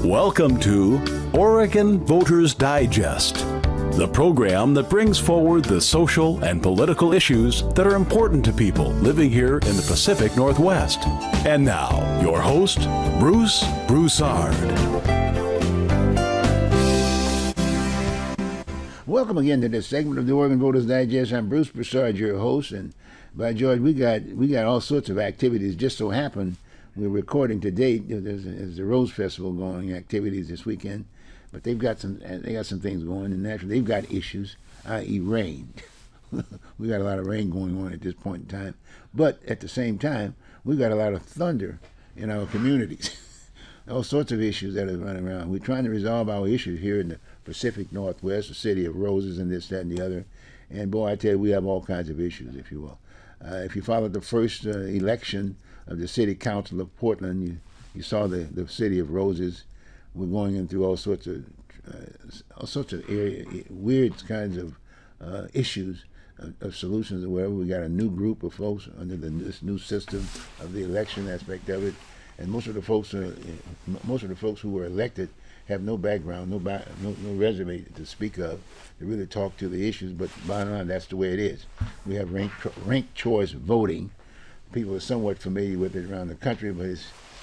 Welcome to Oregon Voters Digest, the program that brings forward the social and political issues that are important to people living here in the Pacific Northwest. And now, your host, Bruce Broussard. Welcome again to this segment of the Oregon Voters Digest. I'm Bruce Broussard, your host, and by George, we got all sorts of activities. Just so happen we're recording today. There's the Rose Festival going, activities this weekend, but they got some things going, and naturally they've got issues, i.e. rain. We got a lot of rain going on at this point in time, but at the same time, we got a lot of thunder in our communities. All sorts of issues that are running around. We're trying to resolve our issues here in the Pacific Northwest, the city of roses and this, that, and the other. And boy, I tell you, we have all kinds of issues, if you will. If you followed the first election of the City Council of Portland, you saw the city of roses. We're going into all sorts of weird kinds of issues, of solutions or whatever. We got a new group of folks under this new system of the election aspect of it, and most of the folks who were elected have no background, no resume to speak of to really talk to the issues. But bottom line, that's the way it is. We have ranked choice voting. People are somewhat familiar with it around the country, but a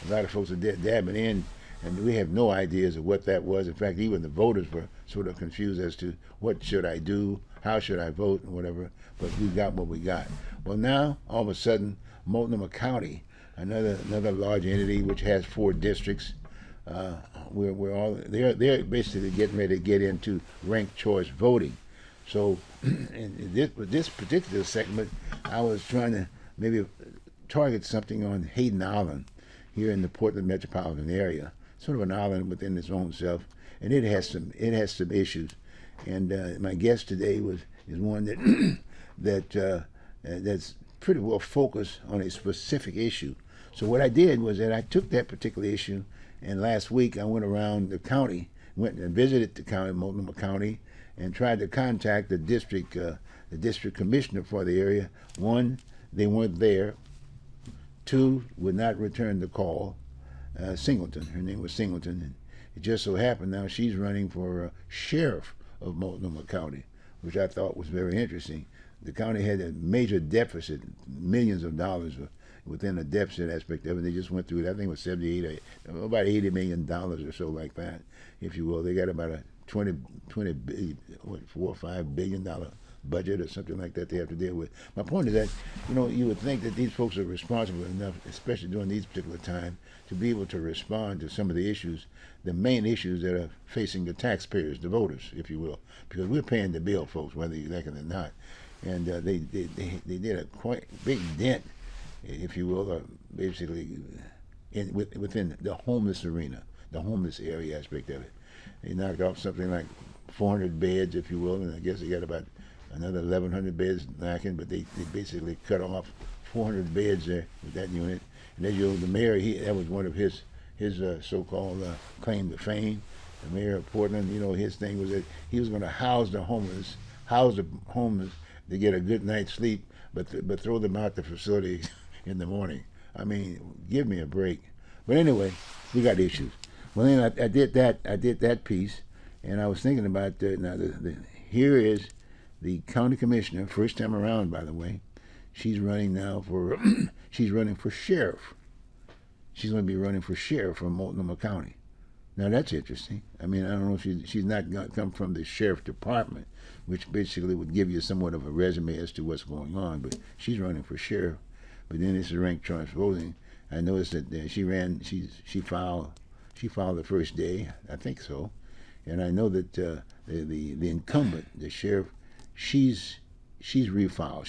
lot of folks are dabbing in, and we have no ideas of what that was. In fact, even the voters were sort of confused as to what should I do, how should I vote, and whatever. But we got what we got. Well, now all of a sudden, Multnomah County, another large entity which has 4 districts. They're basically getting ready to get into ranked choice voting. So, with this particular segment, I was trying to maybe target something on Hayden Island here in the Portland metropolitan area, sort of an island within its own self, and it has some issues. And my guest today is one that's pretty well focused on a specific issue. So what I did was that I took that particular issue, and last week I went around the county, went and visited the county, Multnomah County, and tried to contact the district commissioner for the area. 1, they weren't there. 2, would not return the call. Singleton, her name was Singleton, and it just so happened now she's running for sheriff of Multnomah County, which I thought was very interesting. The county had a major deficit, millions of dollars within a deficit aspect of it. They just went through it. I think it was about $80 million or so like that, if you will. They got about a $4 or $5 billion budget or something like that they have to deal with. My point is that, you would think that these folks are responsible enough, especially during these particular times, to be able to respond to some of the issues, the main issues that are facing the taxpayers, the voters, if you will, because we're paying the bill, folks, whether you like it or not. And they did a quite big dent, if you will, basically within the homeless arena, the homeless area aspect of it. They knocked off something like 400 beds, if you will, and I guess they got about another 1,100 beds lacking, but they basically cut off 400 beds there with that unit. And then the mayor, that was one of his so-called claim to fame. The mayor of Portland, his thing was that he was going to house the homeless to get a good night's sleep, but throw them out the facility in the morning. I mean, give me a break. But anyway, we got issues. Well, then I did that piece, and I was thinking about here is the county commissioner, first time around, by the way. She's running now for she's running for sheriff. She's going to be running for sheriff from Multnomah County. Now that's interesting. I mean, I don't know if she's not going to come from the sheriff department, which basically would give you somewhat of a resume as to what's going on. But she's running for sheriff. But then it's a ranked choice voting. I noticed that she filed the first day, I think so, and I know that the incumbent, the sheriff, she's refiled.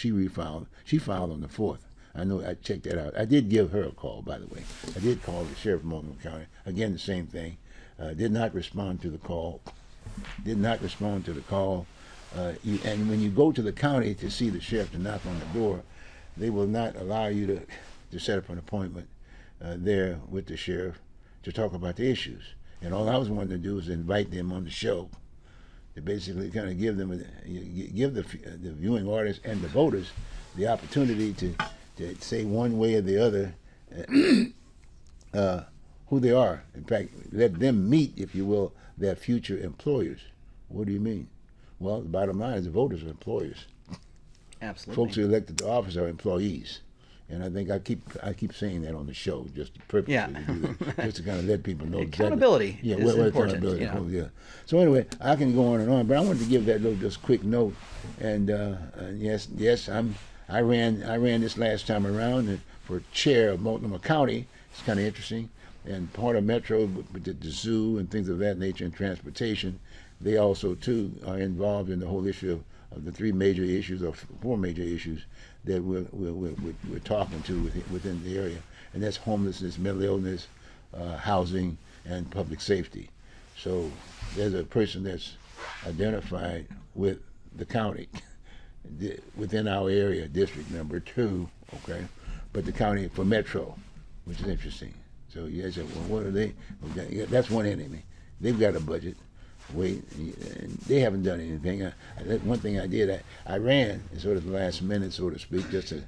She filed on the 4th. I know, I checked that out. I did give her a call, by the way. I did call the sheriff of Multnomah County. Again, the same thing. Did not respond to the call. And when you go to the county to see the sheriff to knock on the door, they will not allow you to set up an appointment there with the sheriff to talk about the issues. And all I was wanting to do was invite them on the show to basically kind of give the viewing audience and the voters the opportunity to say one way or the other who they are. In fact, let them meet, if you will, their future employers. What do you mean? Well, the bottom line is the voters are employers. Absolutely. Folks who are elected to office are employees. And I think I keep saying that on the show, just purposely to do that, just to kind of let people know accountability. Exactly. Is important. Accountability. Yeah. So anyway, I can go on and on, but I wanted to give that little just quick note. And yes, I ran this last time around for chair of Multnomah County. It's kind of interesting. And part of Metro, with the zoo and things of that nature, and transportation, they also too are involved in the whole issue of the 3 major issues or 4 major issues that we're talking to within the area, and that's homelessness, mental illness, housing, and public safety. So there's a person that's identified with the county within our area, district number 2, okay, but the county for Metro, which is interesting. So you guys said, well, what are they? Okay, that's one enemy. They've got a budget. Wait, and they haven't done anything. One thing I did, I ran in sort of the last minute, so to speak, just to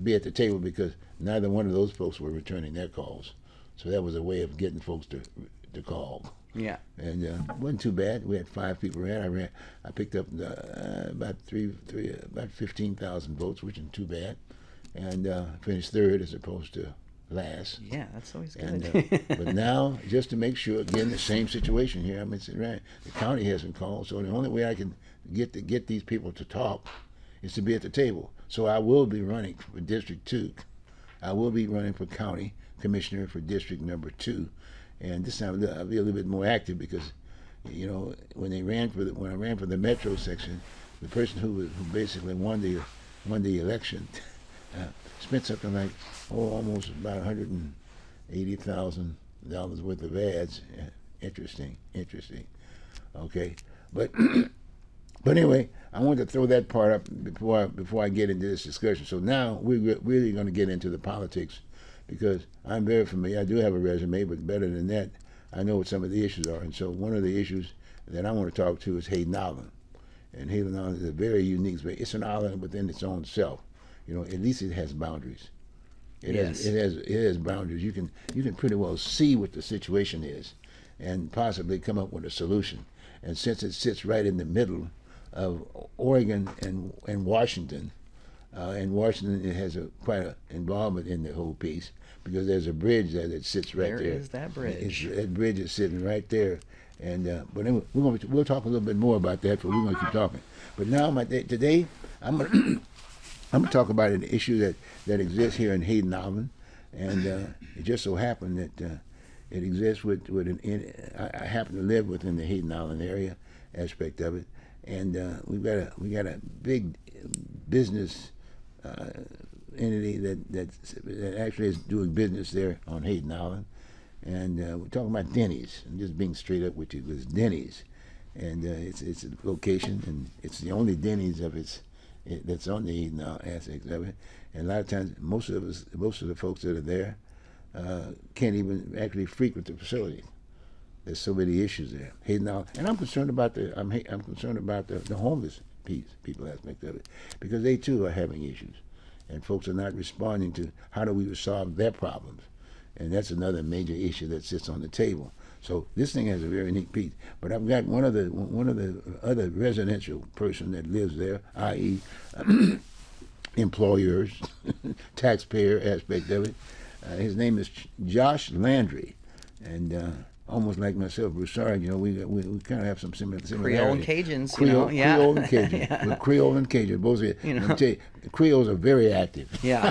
be at the table, because neither one of those folks were returning their calls. So that was a way of getting folks to call. Yeah. And it wasn't too bad. We had 5 people ran. I picked up about 15,000 votes, which isn't too bad, and finished 3rd as opposed to last. Yeah, that's always good. And, but now, just to make sure, again, the same situation here. I mean, right, the county hasn't called, so the only way I can get these people to talk is to be at the table. So I will be running for District 2. I will be running for county commissioner for District number 2, and this time I'll be a little bit more active, because, you know, when I ran for the Metro section, the person who basically won the election spent something like almost about $180,000 worth of ads. Interesting. Okay, but anyway, I wanted to throw that part up before I get into this discussion. So now we're really going to get into the politics, because I'm very familiar. I do have a resume, but better than that, I know what some of the issues are. And so one of the issues that I want to talk to is Hayden Island. And Hayden Island is a very unique space. It's an island within its own self. You know, at least it has boundaries. It has boundaries. You can pretty well see what the situation is, and possibly come up with a solution. And since it sits right in the middle of Oregon and Washington, it has quite an involvement in the whole piece, because there's a bridge there that sits right there. There is that bridge. That bridge is sitting right there. And but anyway, we'll talk a little bit more about that, but we're going to keep talking. But now today I'm going to talk about an issue that exists here in Hayden Island, and it just so happened that it exists I happen to live within the Hayden Island area aspect of it, and we got a big business entity that actually is doing business there on Hayden Island, and we're talking about Denny's. I'm just being straight up with you. It's Denny's, and it's a location, and it's the only Denny's of that's on the Hayden aspect of it. And a lot of times, most of the folks that are there can't even actually frequent the facility. There's so many issues there. Hayden Island, and I'm concerned about the homeless people aspect of it, because they too are having issues, and folks are not responding to how do we solve their problems, and that's another major issue that sits on the table. So this thing has a very unique piece. But I've got one of the other residential person that lives there, i.e., employers, taxpayer aspect of it. His name is Josh Landry, and almost like myself, Broussard, you know, we kind of have some similarity. Creole and Cajuns, Creole and Cajun. Yeah. Creole and Cajun, both of you. You know. Let me tell you, the Creoles are very active. Yeah.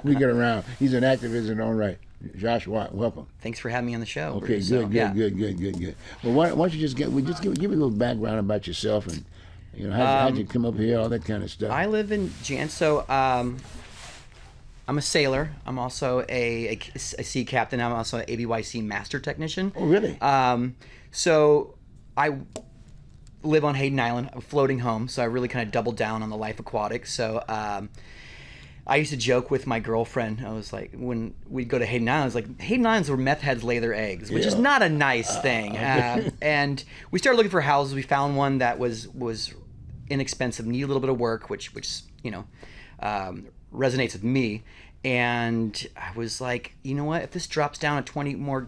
We get around. He's an activist in his own right. Josh, welcome. Thanks for having me on the show. Okay, Bruce. Good. Well, why don't you just give me a little background about yourself, and you know how'd you come up here, all that kind of stuff. I live in Jan, so I'm a sailor. I'm also a sea captain. I'm also an ABYC master technician. Oh, really? So I live on Hayden Island, a floating home, so I really kind of doubled down on the life aquatic. So I used to joke with my girlfriend. I was like, when we'd go to Hayden Island, I was like, Hayden Island's where meth heads lay their eggs, which is not a nice thing. And we started looking for houses. We found one that was inexpensive, needed a little bit of work, which you know, resonates with me. And I was like, you know what? If this drops down to $20,000 more,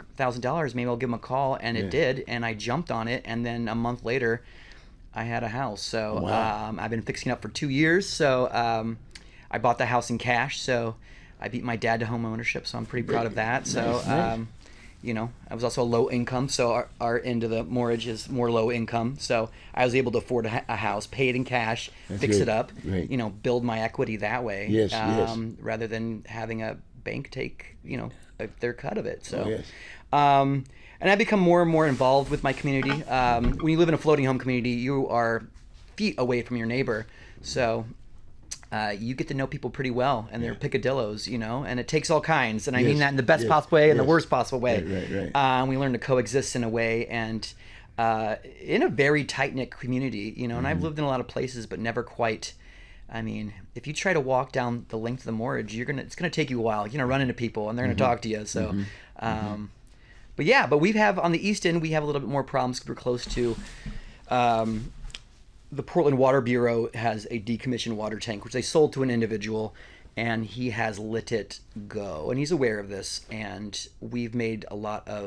maybe I'll give them a call. And it did. And I jumped on it. And then a month later, I had a house. So Wow. I've been fixing it up for 2 years. So I bought the house in cash. So I beat my dad to home ownership. So I'm pretty proud of that. So, Nice. you know, I was also low income. So our end of the mortgage is more low income. So I was able to afford a house, pay it in cash, fix great. it up, Great. you know, build my equity that way. Yes, yes. Rather than having a bank take, you know, their cut of it. So, Oh, yes. And I become more and more involved with my community. When you live in a floating home community, you are feet away from your neighbor. So you get to know people pretty well, and they're picadillos, you know, and it takes all kinds. And I mean Yes, that in the best yes, possible way and the yes. worst possible way. Right. We learn to coexist in a way, and in a very tight-knit community, you know, and I've lived in a lot of places, but never quite. I mean, if you try to walk down the length of the mortgage, it's gonna take you a while. You're gonna run into people, and they're gonna talk to you. So, but yeah, but we have on the east end, we have a little bit more problems 'cause we're close to. The Portland Water Bureau has a decommissioned water tank, which they sold to an individual, and he has let it go, and he's aware of this. And we've made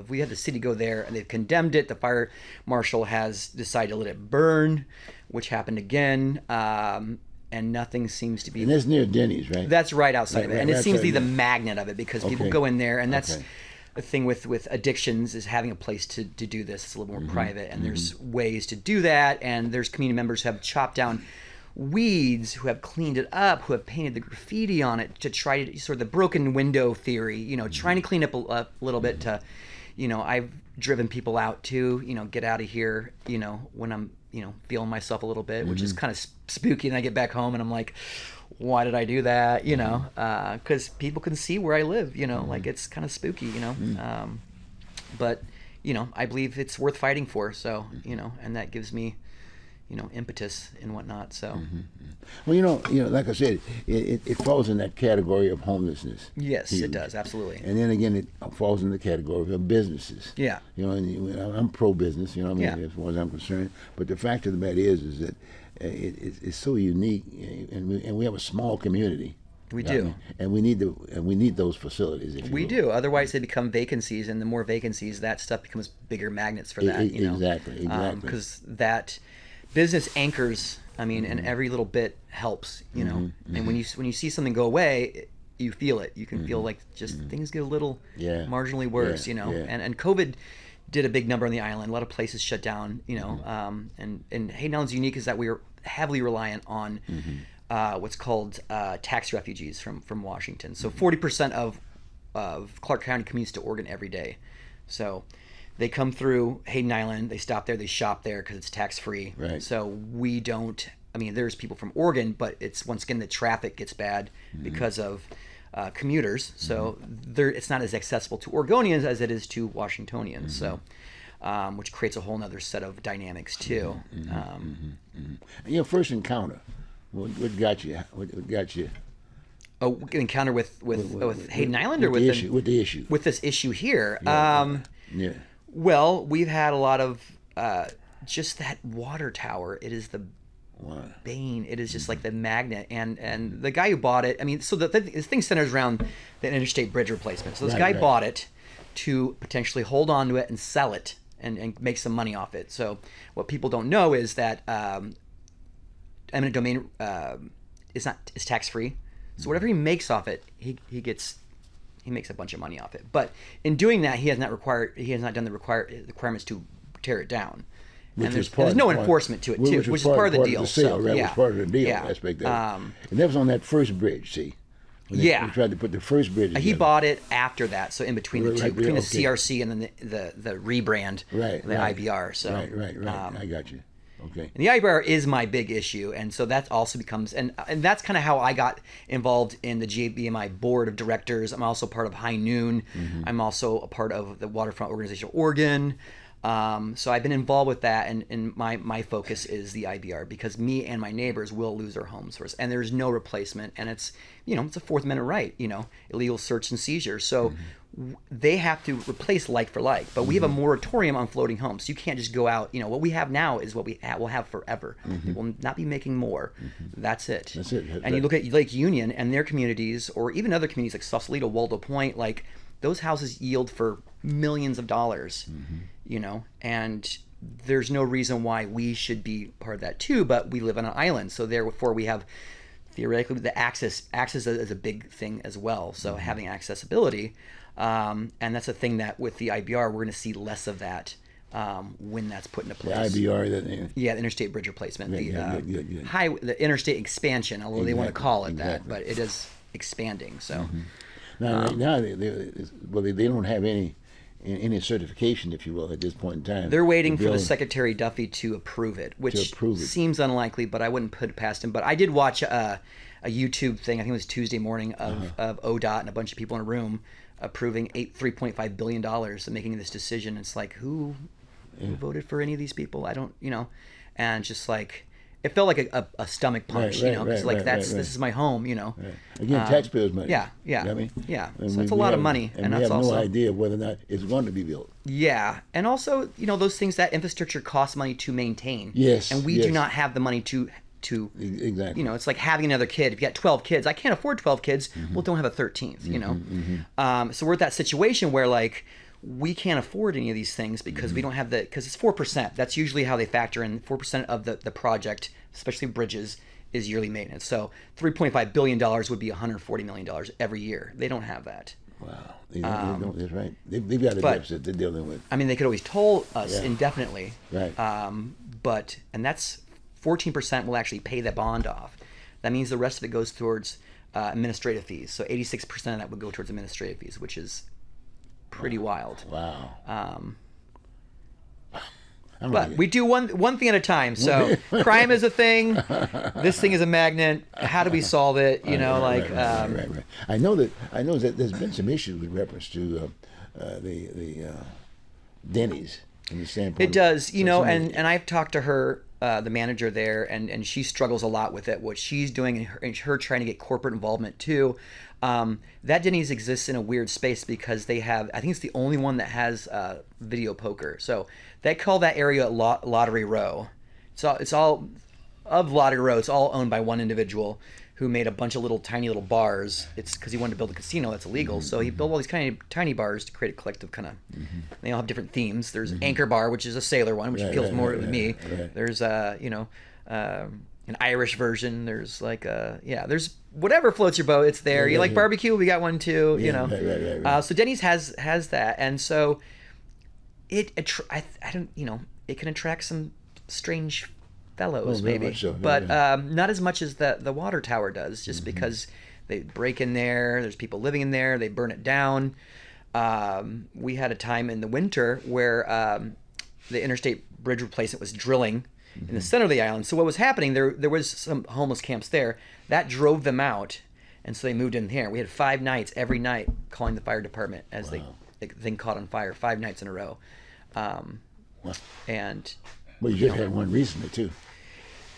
we had the city go there, and they've condemned it. The fire marshal has decided to let it burn, which happened again. And nothing seems to be. And that's near Denny's, right? That's right outside of it, Right, and it right seems to be outside the of it. magnet of it because people Okay. go in there, and that's Okay. the thing with addictions is having a place to do this. It's a little more private, and there's ways to do that, and there's community members who have chopped down weeds, who have cleaned it up, who have painted the graffiti on it to try to sort of the broken window theory, you know, trying to clean up a little bit to, you know, I've driven people out to, you know, get out of here, you know, when I'm, you know, feeling myself a little bit, which is kind of spooky. And I get back home and I'm like, why did I do that? You know, because people can see where I live, you know, like it's kind of spooky, you know. But, you know, I believe it's worth fighting for. So, you know, and that gives me, you know, impetus and whatnot. So, Well, you know, like I said, it falls in that category of homelessness. yes, Huge. it does. Absolutely. And then again, it falls in the category of businesses. Yeah. You know, and I'm pro-business, you know what I mean, Yeah. as far as I'm concerned. But the fact of the matter is that it's so unique, and we have a small community. We I do. mean, and we need those facilities. If you We will. do. Otherwise, they become vacancies, and the more vacancies, that stuff becomes bigger magnets for that. You know, Exactly. because that business anchors. I mean, and every little bit helps. You know, and when you see something go away, you feel it. You can feel like just things get a little Yeah. marginally worse. Yeah, You know, yeah. and COVID did a big number on the island. A lot of places shut down. You know, and Hayden Island's unique is that we are heavily reliant on. What's called tax refugees from Washington. So 40% of Clark County commutes to Oregon every day. So they come through Hayden Island, they stop there, they shop there because it's tax free. Right. So we don't. I mean, there's people from Oregon, but it's once again the traffic gets bad because of commuters. So it's not as accessible to Oregonians as it is to Washingtonians. So. Which creates a whole nother set of dynamics too. Your first encounter, what got you? What got you? Oh, encounter with Hayden Island or with with the issue? with this issue here. Yeah. Well, we've had a lot of just that water tower. It is the Wow. bane. It is just like the magnet, and the guy who bought it. I mean, so the thing centers around the interstate bridge replacement. So this Right, guy right. bought it to potentially hold on to it and sell it and make some money off it. So what people don't know is that eminent domain is tax free. So whatever he makes off it, he makes a bunch of money off it. But in doing that, he has not done the requirements to tear it down. And there's no enforcement to it too, which is part of the deal. Sale, So, right? yeah. Was part of the deal Yeah. aspect of it. And that was on that first bridge. See. When Yeah. They tried to put the first bridge. He together. bought it after that, so in between the Right, two, right, between the okay. CRC and then the rebrand, Right. the right. IBR. So Right. I got you. Okay. And the IBR is my big issue, and so that also becomes, and that's kind of how I got involved in the GBMI board of directors. I'm also part of High Noon. I'm also a part of the Waterfront Organization of Oregon. So I've been involved with that, and my focus is the IBR because me and my neighbors will lose our homes first, and there's no replacement, and it's a Fourth Amendment right, illegal search and seizure. So they have to replace like for like. But we have a moratorium on floating homes. So you can't just go out. What we have now is what we will have forever. They will not be making more. That's it. That's it. And you look at Lake Union and their communities, or even other communities like Sausalito, Waldo Point, like those houses yield for millions of dollars, and there's no reason why we should be part of that too, but we live on an island, so therefore we have theoretically the access is a big thing as well. So having accessibility, and that's a thing that with the IBR we're going to see less of that when that's put into place. The IBR, the Interstate Bridge Replacement, yeah. The interstate expansion, although they want to call it that, Exactly. but it is expanding. So Now they don't have any certification, if you will, at this point in time. they're waiting to for the build- Secretary Duffy to approve it, which approve it. seems unlikely, but I wouldn't put it past him. But I did watch a YouTube thing, I think it was Tuesday morning, of ODOT and a bunch of people in a room approving $3.5 billion and making this decision. It's like, who voted for any of these people? I don't, and just like, it felt like a stomach punch, Right, because right, this right. is my home, Again, taxpayers' money. Yeah, yeah, You know what I mean? yeah. And So it's a lot of money, and and we that's have also no idea whether or not it's going to be built. Yeah, and also, those things, that infrastructure costs money to maintain. Yes, and we do yes. not have the money to. Exactly. It's like having another kid. If you got 12 kids, I can't afford 12 kids. Well, don't have a 13th. So we're at that situation where like we can't afford any of these things because we don't have because it's 4%. That's usually how they factor in 4% of the project, especially bridges, is yearly maintenance. So $3.5 billion would be $140 million every year. They don't have that. Wow. They don't, that's right. They've got a deficit they're dealing with. I mean, they could always toll us Yeah. indefinitely. Right. And that's 14% will actually pay the bond off. That means the rest of it goes towards administrative fees. So 86% of that would go towards administrative fees, which is pretty wild. Wow. But we do one thing at a time. So crime is a thing. This thing is a magnet. How do we solve it? Right. I know that there's been some issues with reference to the Denny's from the standpoint. It does, of some of and I've talked to her, the manager there, and she struggles a lot with it. What she's doing and her trying to get corporate involvement too. That Denny's exists in a weird space because they have, I think it's the only one that has video poker. So they call that area Lottery Row. It's all of Lottery Row. It's all owned by one individual who made a bunch of tiny little bars. It's because he wanted to build a casino that's illegal. So he built all these tiny bars to create a collective kind of. They all have different themes. There's Anchor Bar, which is a sailor one, which appeals more to me. Right. There's an Irish version. There's there's whatever floats your boat. It's there. You like barbecue? We got one too. Right. So Denny's has that, and so it can attract some strange fellows, very maybe, much so. but not as much as the water tower does, just because they break in there. There's people living in there. They burn it down. We had a time in the winter where the interstate bridge replacement was drilling in the center of the island. So what was happening, there was some homeless camps there. That drove them out, and so they moved in here. We had 5 nights, every night, calling the fire department as the thing caught on fire, 5 nights in a row. And Well, you just had one recently too.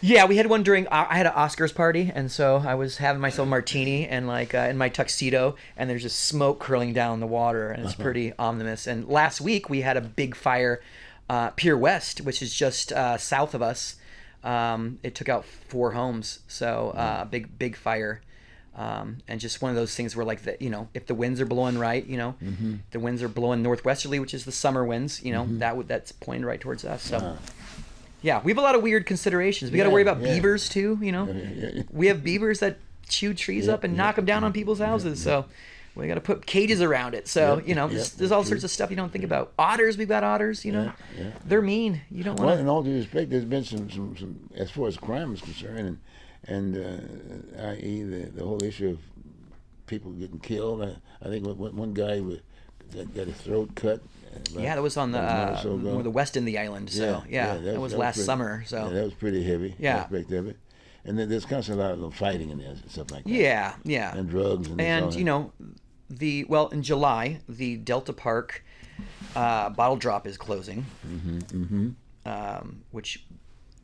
yeah, we had one during. I had an Oscars party, and so I was having myself a martini and in my tuxedo, and there's just smoke curling down the water, and it's pretty ominous. And last week we had a big fire, Pier West, which is just south of us. It took out 4 homes, so big fire. And just one of those things where if the winds are blowing right, the winds are blowing northwesterly, which is the summer winds, that's pointing right towards us. So. Yeah, we have a lot of weird considerations. We got to worry about beavers too. We have beavers that chew trees up and knock them down on people's houses. So we got to put cages around it. So there's all sorts of stuff you don't think about. Otters, we've got otters. They're mean. You don't want. Well, in all due respect, there's been some as far as crime is concerned, and i.e. the whole issue of people getting killed. I think one guy got his throat cut. Yeah, that was on the west end of the island. So that was last summer. So that was pretty heavy. Yeah. Aspect of it. And then there's constantly a lot of little fighting in there and stuff like that. Yeah. And drugs and in July the Delta Park bottle drop is closing, which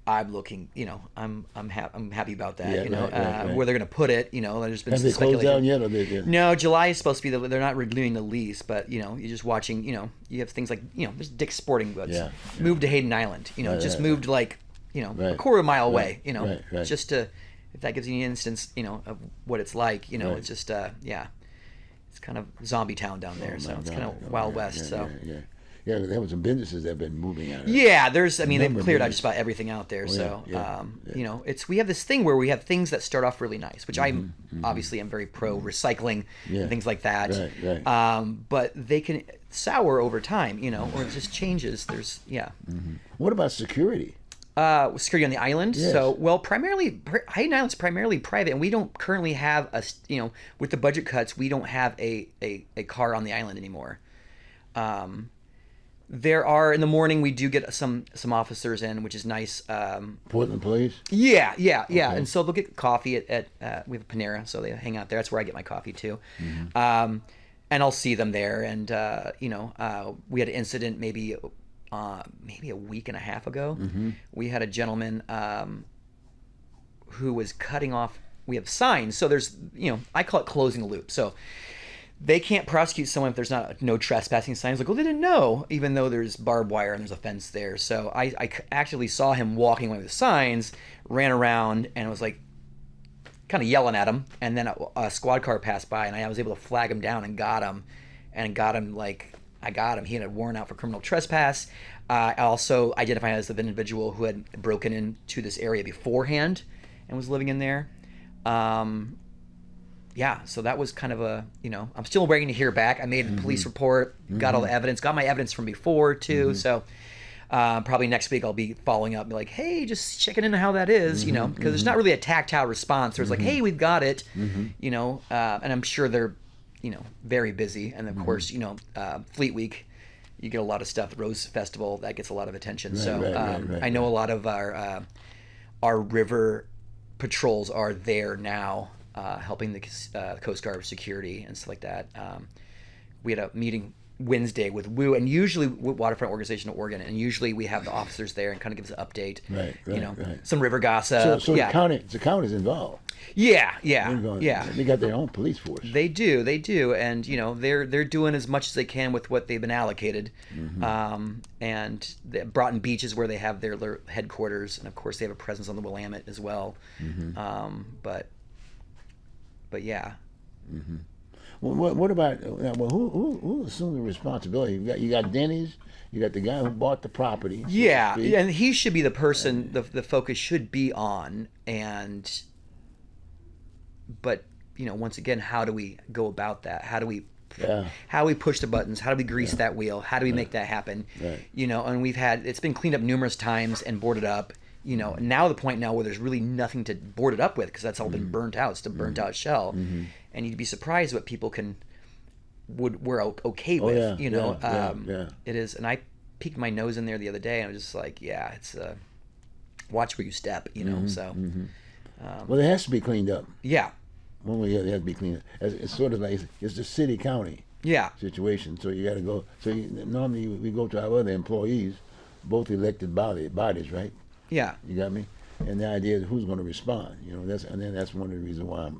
I'm looking, I'm happy about that. Yeah, right. Where they're going to put it. There's been Have some they closed speculation. down yet, or they? No, July is supposed to be they're not renewing the lease, but you're just watching. You have things like there's Dick's Sporting Goods, Yeah. moved to Hayden Island. Just moved like a Right. quarter of a mile away. Right. Just to if that gives you an instance, of what it's like. Right. It's just it's kind of zombie town down there, so it's kind of Oh, Wild yeah, West. yeah, So. Yeah, there were some businesses that have been moving out of it. Yeah, they've Number of cleared out businesses. just about everything out there. So, yeah. we have this thing where we have things that start off really nice, which I'm obviously I'm very pro recycling Yeah. and things like that. Right. But they can sour over time, or it just changes. There's What about security? security on the island. Yes. So, well, primarily Hayden Island's primarily private, and we don't currently have with the budget cuts, we don't have a car on the island anymore. There are in the morning we do get some officers in, which is nice. Portland Police? Yeah. And so they'll get coffee at we have Panera, so they hang out there. That's where I get my coffee too. And I'll see them there. And we had an incident maybe a week and a half ago. We had a gentleman who was cutting off. We have signs, so there's I call it closing the loop. So they can't prosecute someone if there's no trespassing signs. Like, well, they didn't know, even though there's barbed wire and there's a fence there. So I actually saw him walking away with the signs, ran around, and was like kind of yelling at him. And then a squad car passed by, and I was able to flag him down and got him. I got him. He had a warrant out for criminal trespass. I also identified as the individual who had broken into this area beforehand and was living in there. Yeah, so that was kind of I'm still waiting to hear back. I made a police report, got all the evidence, got my evidence from before too. So probably next week I'll be following up and be like, hey, just checking in on how that is, because there's not really a tactile response. There's like, hey, we've got it, and I'm sure they're, very busy. And of course, Fleet Week, you get a lot of stuff. Rose Festival, that gets a lot of attention. Right, I know a lot of our river patrols are there now. Helping the Coast Guard with security and stuff like that. We had a meeting Wednesday with WU, and usually Waterfront Organization of Oregon, and usually we have the officers there and kind of gives an update. Right. Some river gossip. So the county's involved. Yeah. They got their own police force. They do, and they're doing as much as they can with what they've been allocated. And Broughton Beach is where they have their headquarters, and of course they have a presence on the Willamette as well. But yeah. Well, what about who assumed the responsibility? You got Denny's, you got the guy who bought the property. So yeah, and he should be the person the focus should be on. But once again, how do we go about that? How do we push the buttons? How do we grease that wheel? How do we make that happen? Right. And it's been cleaned up numerous times and boarded up. Now the point now where there's really nothing to board it up with because that's all been burnt out. It's a burnt out shell, and you'd be surprised what people were okay with. It is. And I peeked my nose in there the other day, and I was just like, it's watch where you step. So. Well, it has to be cleaned up. Yeah. One way or the other, it has to be cleaned up. It's sort of like it's the city county. Situation. So you got to go. So normally we go to our other employees, both elected bodies, right? Yeah. You got me? And the idea is who's going to respond. That's one of the reasons why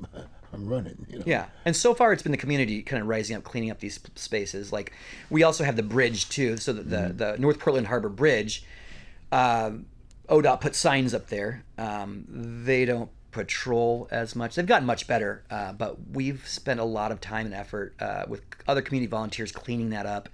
I'm running. Yeah. And so far it's been the community kind of rising up, cleaning up these spaces. Like we also have the bridge too. So the North Portland Harbor Bridge, ODOT put signs up there. They don't patrol as much. They've gotten much better, but we've spent a lot of time and effort with other community volunteers cleaning that up.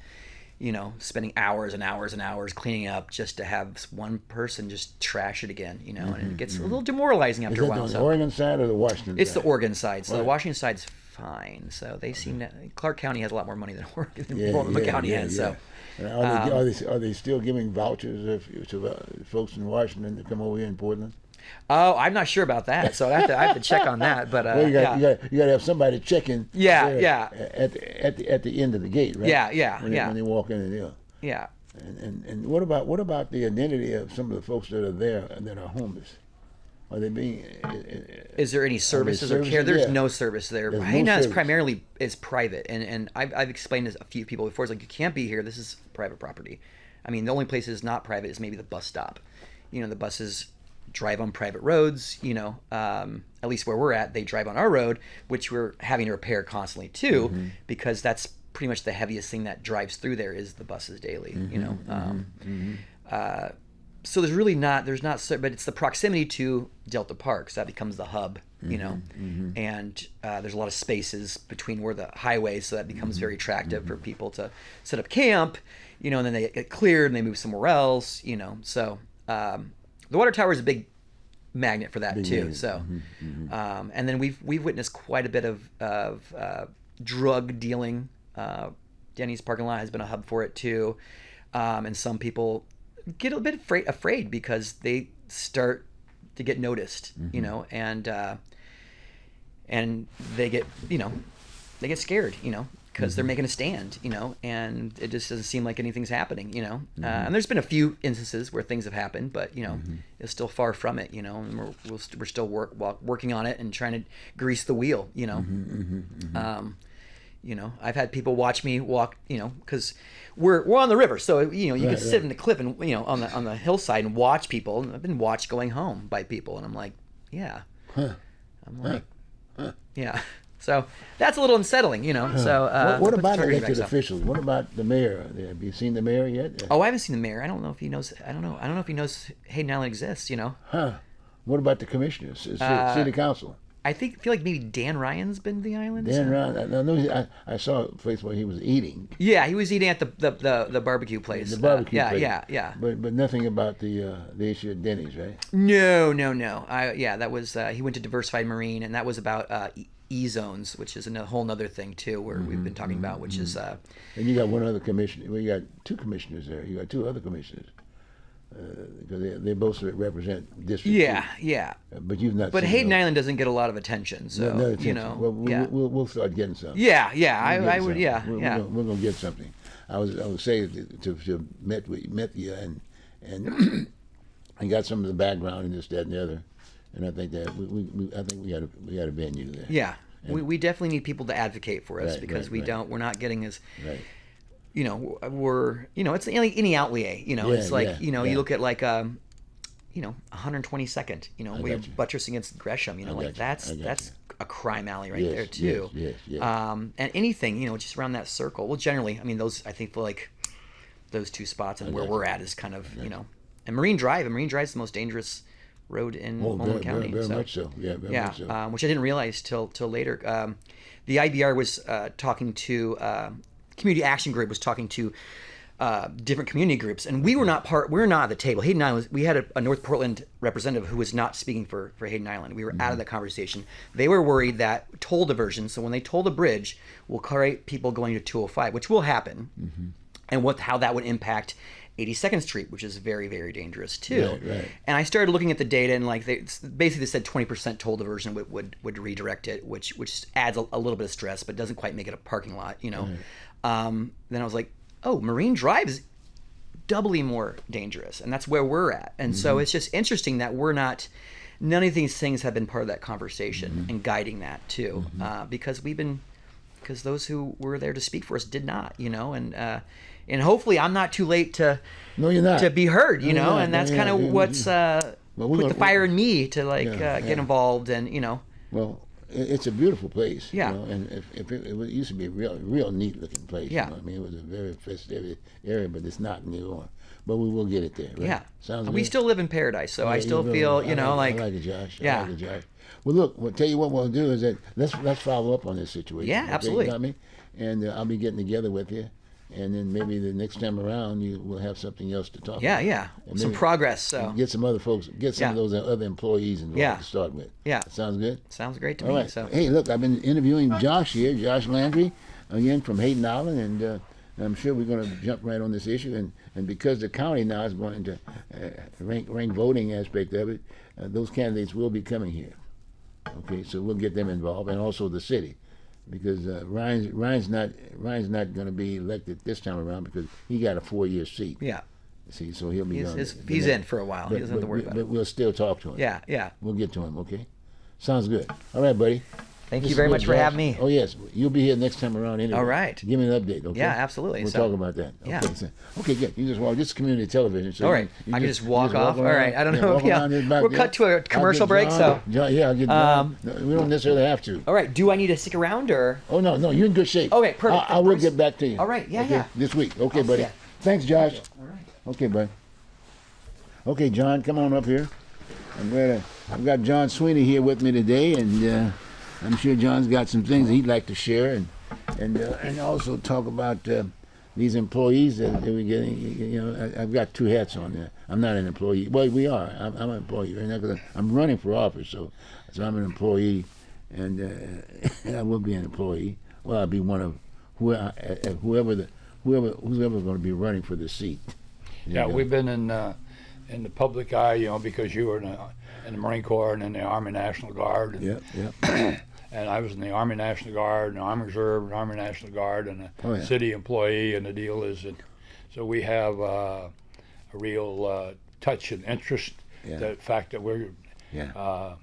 Spending hours and hours and hours cleaning up just to have one person just trash it again, and it gets a little demoralizing after a while. Is that the Oregon side or the Washington It's side? the Oregon side. So Right. the Washington side's fine. So they seem to, Clark County has a lot more money than Oregon County has. So Are they still giving vouchers to folks in Washington to come over here in Portland? Oh, I'm not sure about that. So I have to check on that. But Well, you got to have somebody checking. Yeah. At the end of the gate, right? Yeah. When they walk in the door. Yeah. And what about the identity of some of the folks that are there that are homeless? Are they being? Is there any services or care? services? There's Yeah. no service there. There's no Hayden is service. primarily is private, and I've explained this to a few people before. It's like you can't be here. This is private property. I mean, the only place that's not private is maybe the bus stop. The buses drive on private roads. At least where we're at, they drive on our road, which we're having to repair constantly too, because that's pretty much the heaviest thing that drives through there is the buses daily. So there's really not, but it's the proximity to Delta Park, so that becomes the hub, and there's a lot of spaces between where the highways, so that becomes very attractive for people to set up camp, and then they get cleared and they move somewhere else, so the water tower is a big magnet for that too. Magnet. So, and then we've witnessed quite a bit of drug dealing. Denny's parking lot has been a hub for it too, and some people get a bit afraid because they start to get noticed, and they get scared, because they're making a stand, and it just doesn't seem like anything's happening, and there's been a few instances where things have happened, but it's still far from it, and we're still working on it and trying to grease the wheel, I've had people watch me walk, because we're on the river, so you can sit in the cliff and on the hillside and watch people. And I've been watched going home by people, and I'm like, yeah, yeah. So that's a little unsettling, So what about elected officials? What about the mayor? Have you seen the mayor yet? Oh, I haven't seen the mayor. I don't know if he knows. I don't know if he knows Hayden Island exists. What about the commissioners? City council? I feel like maybe Dan Ryan's been to the island. Dan Ryan, I saw a place where he was eating. Yeah, he was eating at the barbecue place. The barbecue place. Yeah. But nothing about the issue at Denny's, right? No. That was he went to Diversified Marine, and that was about E-zones, which is a whole other thing too, where we've been talking about, which is. And you got one other commissioner. Well, you got two commissioners there. You got two other commissioners. Because they both represent district. Yeah. But you've not. But Hayden Island doesn't get a lot of attention, so Well, we'll start getting something. Yeah. I would. We're gonna get something. I was saying to met you and I got some of the background and this, that, and the other, and I think that we got a venue there. Yeah. We definitely need people to advocate for us, because we're not getting as. Right. It's any outlay, it's like, you look at like, 122nd, we're buttressing against Gresham, that's a crime alley there too. Yes. And anything, just around that circle. Well, generally, I think like those two spots and where we're at is kind of, and Marine Drive is the most dangerous road in Multnomah County. Very much so. Yeah, very much so. Which I didn't realize till later. The IBR was talking to, Community Action Group was talking to different community groups, and we were not at the table. Hayden Island, we had a North Portland representative who was not speaking for Hayden Island. We were out of the conversation. They were worried that toll diversion, so when they toll the bridge, will create people going to 205, which will happen, and how that would impact 82nd Street, which is very, very dangerous too. Right. And I started looking at the data, and like they said 20% toll diversion would redirect it, which adds a little bit of stress, but doesn't quite make it a parking lot, Right. Then I was like, oh, Marine Drive is doubly more dangerous, and that's where we're at. And so it's just interesting that none of these things have been part of that conversation and guiding that too, because those who were there to speak for us did not, and hopefully I'm not too late to be heard, and that's kind of what's put the fire in me to get involved and Well, it's a beautiful place. Yeah. And if it used to be a real neat looking place. Yeah. It was a very festive area, but it's not anymore. But we will get it there. Right? Yeah. Sounds we good? still live in paradise, so I still feel, I like it, Josh. Yeah. I like it, Josh. Well, look, we'll tell you what we'll do is that let's follow up on this situation. Yeah, absolutely. You got me? And I'll be getting together with you. And then maybe the next time around, you will have something else to talk about. Yeah. Some progress. So get some other folks, get some of those other employees involved to start with. Yeah. Sounds good? Sounds great to me. Right. So. Hey, look, I've been interviewing Josh here, Josh Landry, again from Hayden Island, and I'm sure we're going to jump right on this issue. And because the county now is going to rank voting aspect of it, those candidates will be coming here. Okay, so we'll get them involved, and also the city. Because Ryan's not going to be elected this time around because he got a 4-year seat. Yeah. See, so he'll be he's in for a while. He doesn't have to worry about it. But we'll still talk to him. Yeah. We'll get to him, okay? Sounds good. All right, buddy. Thank This you is very good, much for Josh. having me. Oh yes, you'll be here next time around anyway. All right. Give me an update, okay? Yeah, absolutely. We'll So- talk about that. Yeah. Okay, so, okay, good. You just walk. This is community television. So All right. I can just walk off. All right. I don't know. walk Yeah. around this back We'll there. cut to a I'll get commercial break. John. So, John, yeah, I'll get John. No, we don't necessarily have to. all right. Do I need to stick around or? Oh no, you're in good shape. Okay, perfect. I will Bruce. get back to you. All right, yeah, okay? yeah. This week. Okay, I'll see buddy. ya. Thanks, Josh. All right. Okay, bud. Okay, John, come on up here. I've got John Sweeney here with me today, and I'm sure John's got some things he'd like to share, and also talk about these employees that we're getting. You know, I've got two hats on there. I'm not an employee. Well, we are. I'm an employee right now because I'm running for office, so I'm an employee, and I will be an employee. Well, I'll be one of whoever's going to be running for the seat. Yeah, we've been in the public eye, you know, because you were in the Marine Corps and in the Army National Guard. And, Yep. and I was in the Army National Guard, and the Army Reserve, and Army National Guard, and a city employee. And the deal is that, so we have a real touch and interest. Yeah. The fact that we're Yeah.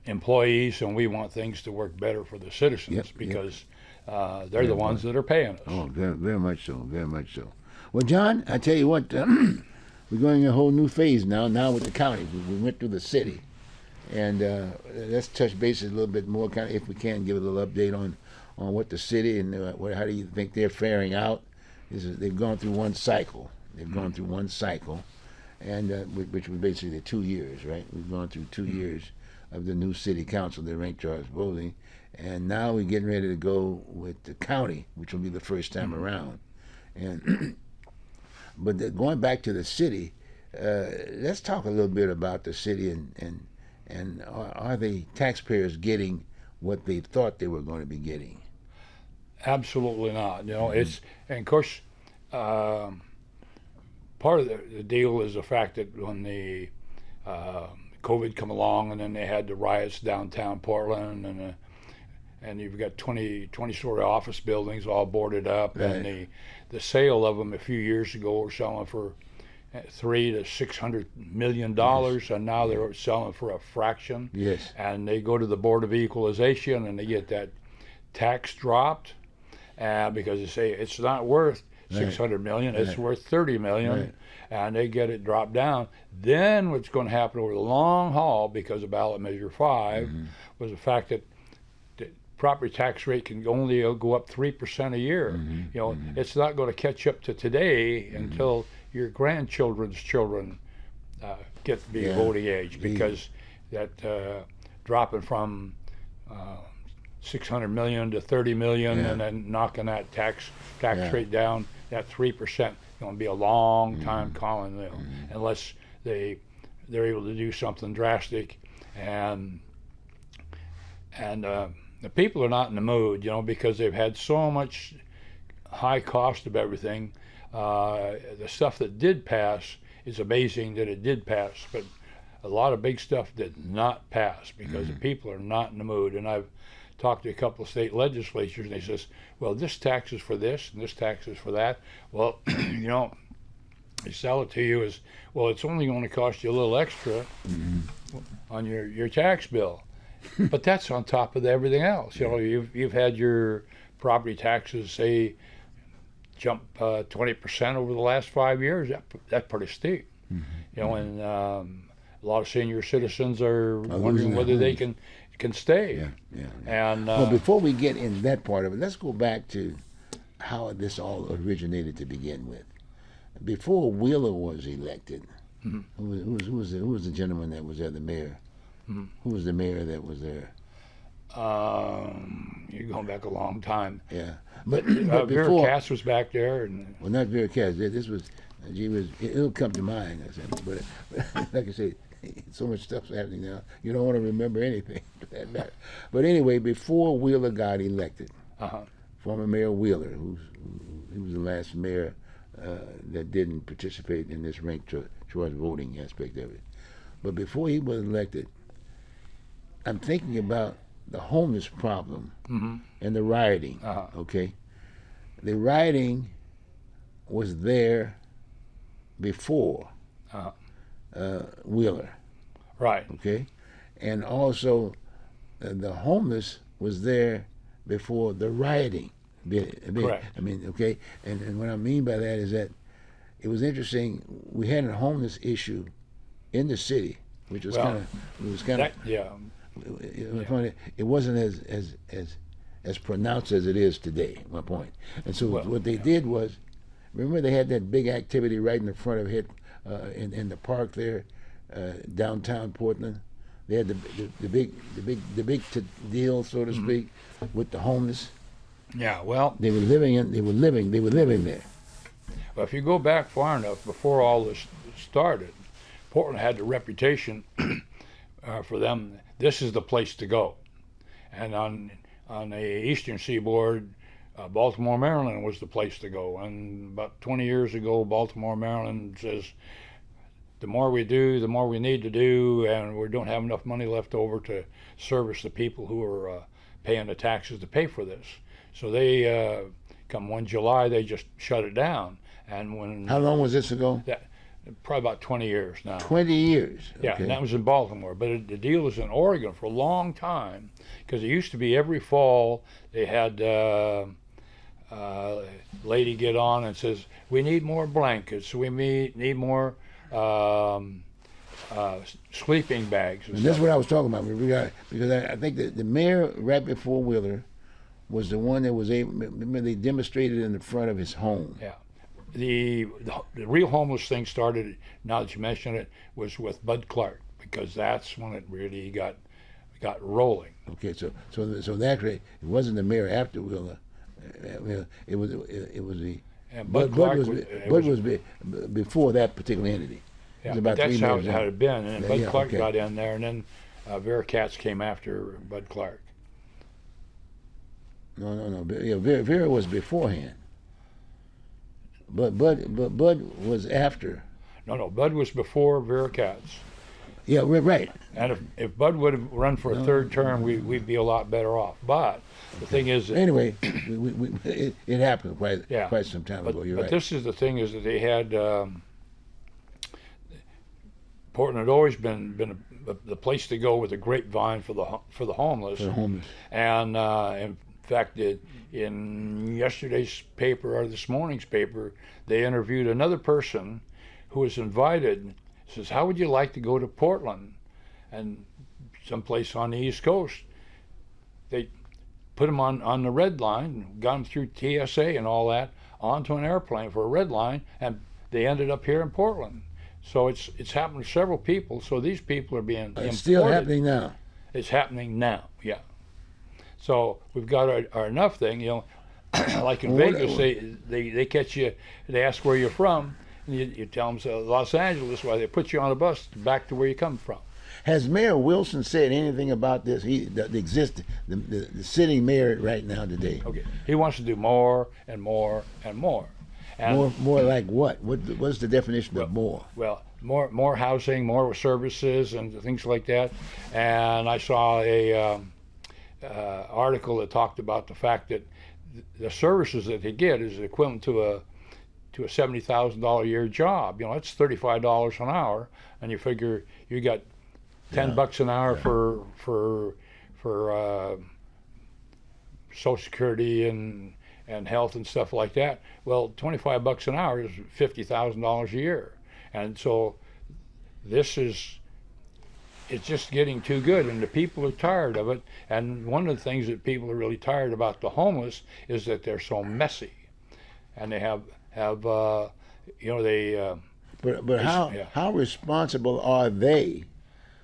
employees and we want things to work better for the citizens Yep, because they're the ones that are paying us. Oh, very, very much so. Very much so. Well, John, I tell you what, we're going a whole new phase now. Now with the county, we went through the city, and let's touch bases a little bit more, kind of, if we can, give a little update on what the city and how do you think they're faring out. They've gone through one cycle. And which was basically 2 years, right? We've gone through 2 years of the new city council, the ranked charge voting, and now we're getting ready to go with the county, which will be the first time around. And but going back to the city, let's talk a little bit about the city and are the taxpayers getting what they thought they were going to be getting? Absolutely not. You know, it's, and of course, part of the deal is the fact that when the COVID come along, and then they had the riots downtown Portland, and you've got 20-story office buildings all boarded up, Right. and the sale of them a few years ago were selling for $300 to $600 million, and now they're selling for a fraction. Yes. And they go to the Board of Equalization, and they get that tax dropped, because they say it's not worth $600 million, it's worth $30 million, Right. and they get it dropped down. Then what's going to happen over the long haul, because of ballot measure 5, was the fact that the property tax rate can only go up 3% a year. You know, it's not going to catch up to today until your grandchildren's children get to be voting age, because that dropping from 600 million to 30 million, and then knocking that tax rate down, that 3% going to be a long time calling, you know, unless they're able to do something drastic, and the people are not in the mood, you know, because they've had so much high cost of everything. The stuff that did pass is amazing that it did pass, but a lot of big stuff did not pass because the people are not in the mood. And I've talked to a couple of state legislatures, and they says, well, this tax is for this and this tax is for that. Well, you know, they sell it to you as, well, it's only going to cost you a little extra on your tax bill. But that's on top of everything else. You know, you've had your property taxes, say, jump 20% over the last 5 years. That's pretty steep. You know, and a lot of senior citizens are wondering whether they can stay. And well, before we get in that part of it, let's go back to how this all originated to begin with. Before Wheeler was elected, who was the gentleman that was there, the mayor? Who was the mayor that was there? You're going back a long time. Yeah, but Vera before, Cass was back there, and well, not Vera Cass. This was, it'll come to mind. I said, but like I say, so much stuff's happening now. You don't want to remember anything for that matter. But anyway, before Wheeler got elected, former Mayor Wheeler, he was the last mayor that didn't participate in this ranked choice voting aspect of it. But before he was elected, I'm thinking about the homeless problem and the rioting. Okay, the rioting was there before Wheeler. right. Okay, and also the homeless was there before the rioting. Correct. I mean, okay, and what I mean by that is that it was interesting. We had a homeless issue in the city, which was Well, kind of yeah. it was funny. It wasn't as pronounced as it is today. My point. And so Well, what they did was, remember they had that big activity right in the front of it, in the park there, downtown Portland. They had the big deal, so to speak, with the homeless. Yeah, well, They were living there. if you go back far enough before all this started, Portland had the reputation for them. This is the place to go, and on the eastern seaboard, Baltimore, Maryland was the place to go. And about 20 years ago, Baltimore, Maryland says, the more we do, the more we need to do, and we don't have enough money left over to service the people who are paying the taxes to pay for this. So they, come 1 July, they just shut it down. And when How long was this ago? that, probably about 20 years now. 20 years. Yeah, Okay. and that was in Baltimore. But the deal was in Oregon for a long time, because it used to be every fall they had lady get on and says, we need more blankets, we need more sleeping bags. And that's what I was talking about. Because I think that the mayor right before Wheeler was the one that was able. Remember, they demonstrated in the front of his home. Yeah. The real homeless thing started, now that you mention it, was with Bud Clark, because that's when it really got rolling. Okay, so actually, it wasn't the mayor after Wheeler. It was the. And Bud Clark was before that particular entity. It yeah, was but about that's 3 how years it had in. been. And then Yeah, Bud Clark okay. got in there, and then Vera Katz came after Bud Clark. No. Yeah, Vera was beforehand. But Bud was after. No, Bud was before Vera Katz. Yeah, right. And if Bud would have run for a third term, we'd be a lot better off. But the thing is, that, Anyway, it happened quite some time but, ago. You're but right. this is the thing, is that they had Portland had always been the place to go with a grapevine for the homeless. For the homeless. And in fact, in yesterday's paper or this morning's paper, they interviewed another person who was invited. Says, how would you like to go to Portland and someplace on the East Coast? They put him on the red line, got him through TSA and all that, onto an airplane for a red line, and they ended up here in Portland. So it's happened to several people. So these people are being imported. It's still happening now. It's happening now, yeah. So we've got our enough thing, like in Vegas, they catch you, they ask where you're from, and you tell them Los Angeles, why they put you on a bus back to where you come from. Has Mayor Wilson said anything about this? The sitting mayor right now today. Okay, he wants to do more and more and more. And More like what? What's the definition of more? Well, more housing, more services, and things like that. And I saw a article that talked about the fact that the services that they get is equivalent to a $70,000 a year job. It's $35 an hour, and you figure you got $10 an hour for Social Security and health and stuff like that. Well, $25 an hour is $50,000 a year, and so it's just getting too good, and the people are tired of it. And one of the things that people are really tired about the homeless is that they're so messy, and they have But how responsible are they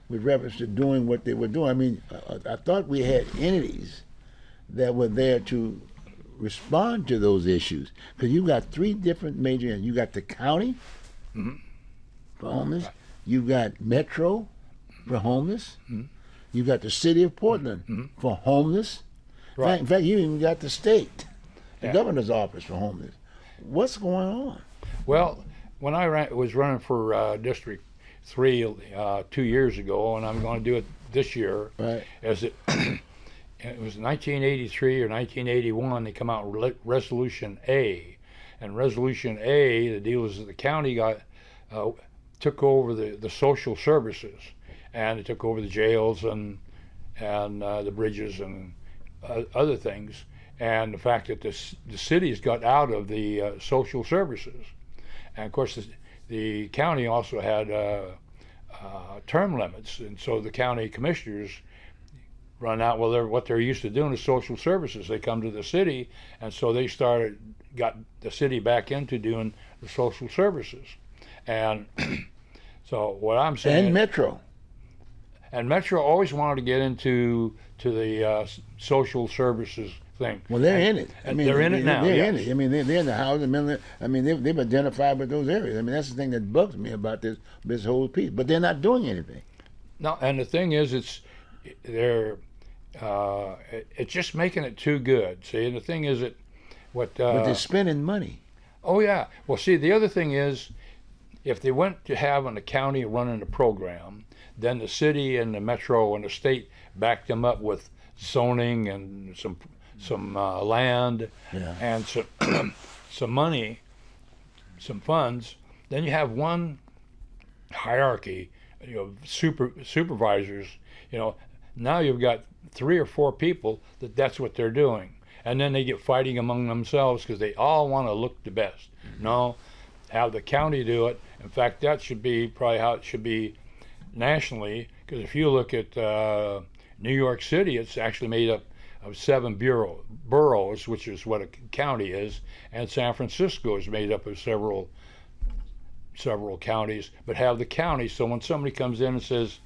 with reference to doing what they were doing? I mean, I thought we had entities that were there to respond to those issues, because you got 3 different major. You got the county for homeless. You got Metro for homeless. You got the city of Portland for homeless. Right. In fact, you even got the state, the Yeah. governor's office for homeless. What's going on? Well, when I was running for District 3 2 years ago, and I'm going to do it this year, Right. It was 1983 or 1981, they come out with Resolution A. And Resolution A, the deal is that the county took over the social services, and it took over the jails and the bridges and other things, and the fact that the cities got out of the social services. And of course, the county also had term limits, and so the county commissioners run out. Well, what they're used to doing is social services. They come to the city, and so they got the city back into doing the social services. And so what I'm saying, And Metro. and Metro always wanted to get into the social services thing. Well, they're in it. I mean, they're in it now. They're yes. in it. I mean, they're in the housing. I mean, they've identified with those areas. I mean, that's the thing that bugs me about this whole piece. But they're not doing anything. No, and the thing is, they're it's just making it too good. See, and the thing is that what. But they're spending money. Oh yeah. Well, see, the other thing is, if they went to having the county running the program, then the city and the metro and the state backed them up with zoning and some land Yeah. and some money, some funds. Then you have one hierarchy, supervisors. Now you've got 3 or 4 people that's what they're doing, and then they get fighting among themselves because they all want to look the best. No, have the county do it. In fact, that should be probably how it should be nationally, because if you look at New York City, it's actually made up of 7 boroughs, which is what a county is, and San Francisco is made up of several counties, but have the county, so when somebody comes in and says,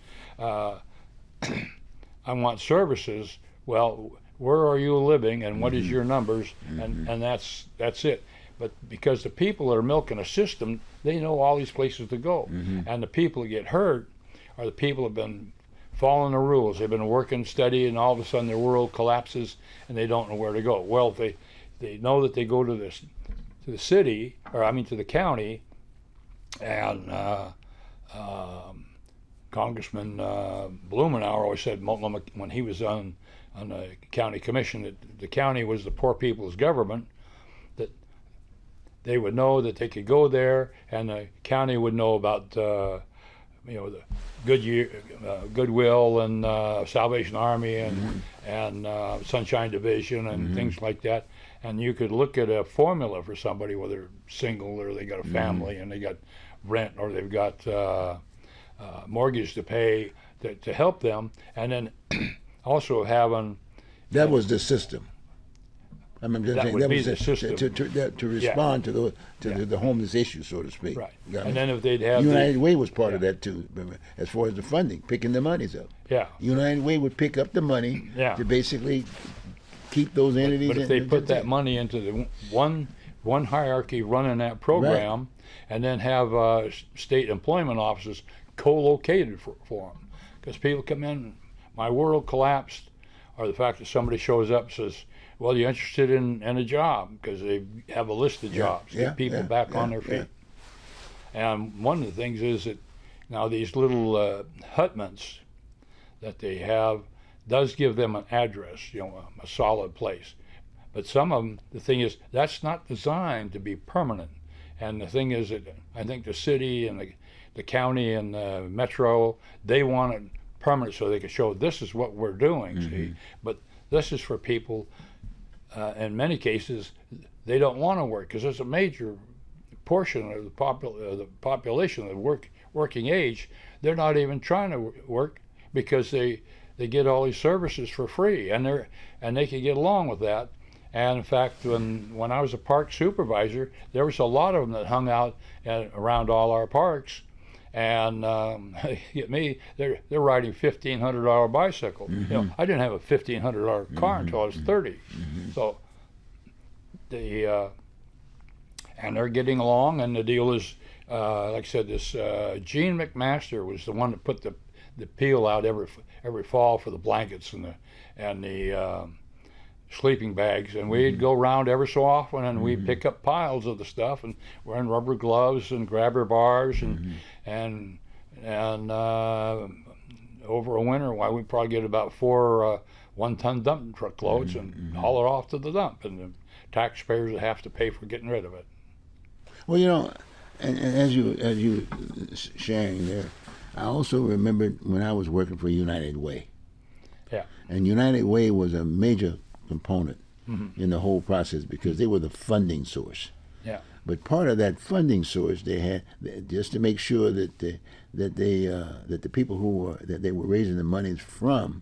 I want services, well, where are you living and what is your numbers, and that's it. But because the people that are milking a system, they know all these places to go, and the people that get hurt are the people that have been following the rules. They've been working steady, and all of a sudden their world collapses and they don't know where to go. Well, if they know that they go to the city, or I mean to the county, and Congressman Blumenauer always said when he was on the county commission that the county was the poor people's government, that they would know that they could go there, and the county would know about the Goodwill and Salvation Army and Sunshine Division and things like that, and you could look at a formula for somebody, whether they're single or they got a family and they got rent or they've got mortgage to pay to help them, and then also having That was the system. I mean, That would be the system. to respond to the homeless issue, so to speak. right, Got and me? then if they'd have United Way was part of Yeah. that too, as far as the funding, picking the monies up. yeah. United Way would pick up the money Yeah. to basically keep those entities. But if they put that money into the one hierarchy running that program, and then have state employment offices co-located for them, because people come in, my world collapsed, or the fact that somebody shows up and says, well, you're interested in a job, because they have a list of jobs, get people back on their feet. And one of the things is that now these little hutments that they have does give them an address, a solid place. But some of them, the thing is, that's not designed to be permanent. And the thing is that I think the city and the county and the metro, they want it permanent so they can show this is what we're doing, see? But this is for people, in many cases, they don't want to work, because there's a major portion of the population of the working age, they're not even trying to work because they get all these services for free, and they can get along with that. And in fact, when I was a park supervisor, there was a lot of them that hung out around all our parks, and get me, they're riding $1,500 bicycle. I didn't have a $1,500 car until I was 30. So and they're getting along, and the deal is, like I said, this Gene McMaster was the one that put the peel out every fall for the blankets and the sleeping bags, and we'd go around every so often, and we'd pick up piles of the stuff, and wearing rubber gloves and grabber bars, and over a winter, we'd probably get about 4 one-ton dump truck loads and haul it off to the dump, and the taxpayers would have to pay for getting rid of it. Well, and as you sharing there, I also remembered when I was working for United Way. Yeah. And United Way was a major component in the whole process because they were the funding source. Yeah. But part of that funding source they had just to make sure that the people that they were raising the monies from